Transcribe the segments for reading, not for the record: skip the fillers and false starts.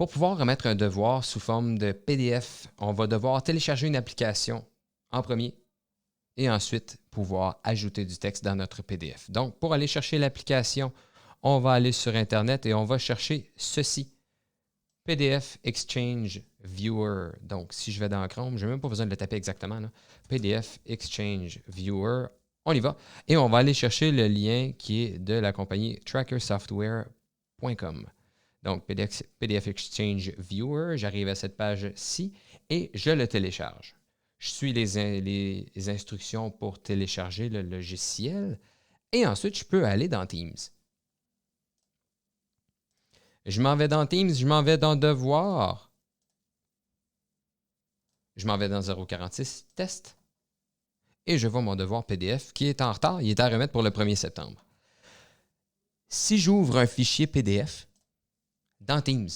Pour pouvoir remettre un devoir sous forme de PDF, on va devoir télécharger une application en premier et ensuite pouvoir ajouter du texte dans notre PDF. Donc, pour aller chercher l'application, on va aller sur Internet et on va chercher ceci. PDF Exchange Viewer. Donc, si je vais dans Chrome, je n'ai même pas besoin de le taper exactement. Là. PDF Exchange Viewer. On y va. Et on va aller chercher le lien qui est de la compagnie trackersoftware.com. Donc, PDF Exchange Viewer. J'arrive à cette page-ci et je le télécharge. Je suis les instructions pour télécharger le logiciel. Et ensuite, je peux aller dans Teams. Je m'en vais dans Teams, je m'en vais dans Devoir. Je m'en vais dans 046 Test. Et je vois mon devoir PDF qui est en retard. Il est à remettre pour le 1er septembre. Si j'ouvre un fichier PDF dans Teams,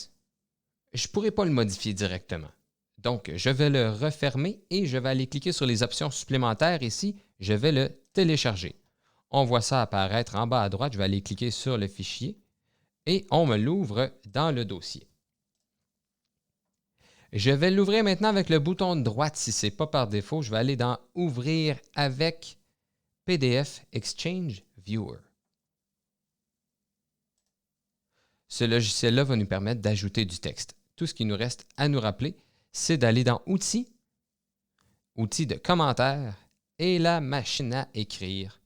je ne pourrai pas le modifier directement. Donc, je vais le refermer et je vais aller cliquer sur les options supplémentaires ici. Je vais le télécharger. On voit ça apparaître en bas à droite. Je vais aller cliquer sur le fichier. Et on me l'ouvre dans le dossier. Je vais l'ouvrir maintenant avec le bouton de droite. Si ce n'est pas par défaut, je vais aller dans « Ouvrir avec PDF Exchange Viewer ». Ce logiciel-là va nous permettre d'ajouter du texte. Tout ce qui nous reste à nous rappeler, c'est d'aller dans « Outils »,« Outils de commentaires » et la machine à écrire.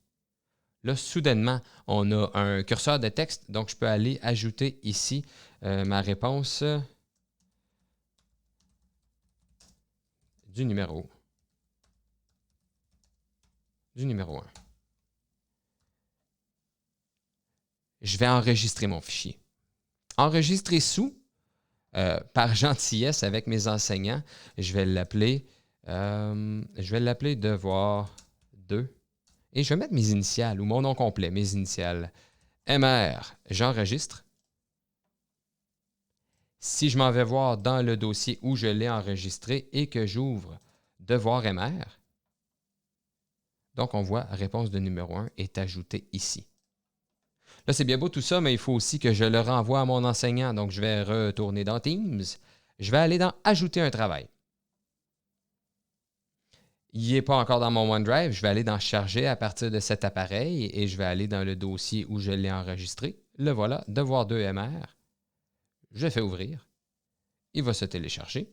Là, soudainement, on a un curseur de texte, donc je peux aller ajouter ici ma réponse du numéro 1. Je vais enregistrer mon fichier. Enregistrer sous, par gentillesse avec mes enseignants, je vais l'appeler devoir 2. Et je vais mettre mes initiales ou mon nom complet, mes initiales. MR, j'enregistre. Si je m'en vais voir dans le dossier où je l'ai enregistré et que j'ouvre devoir MR, donc on voit réponse de numéro 1 est ajoutée ici. Là, c'est bien beau tout ça, mais il faut aussi que je le renvoie à mon enseignant. Donc, je vais retourner dans Teams. Je vais aller dans Ajouter un travail. Il n'est pas encore dans mon OneDrive. Je vais aller dans Charger à partir de cet appareil et je vais aller dans le dossier où je l'ai enregistré. Le voilà, devoir 2 MR. Je fais ouvrir. Il va se télécharger.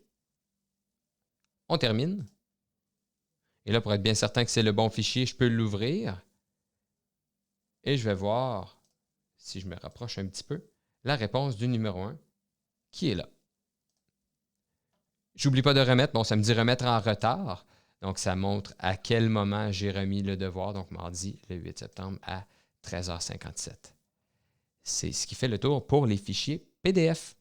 On termine. Et là, pour être bien certain que c'est le bon fichier, je peux l'ouvrir. Et je vais voir, si je me rapproche un petit peu, la réponse du numéro 1 qui est là. J'oublie pas de remettre. Bon, ça me dit remettre en retard. Donc, ça montre à quel moment j'ai remis le devoir. Donc, mardi, le 8 septembre à 13h57. C'est ce qui fait le tour pour les fichiers PDF.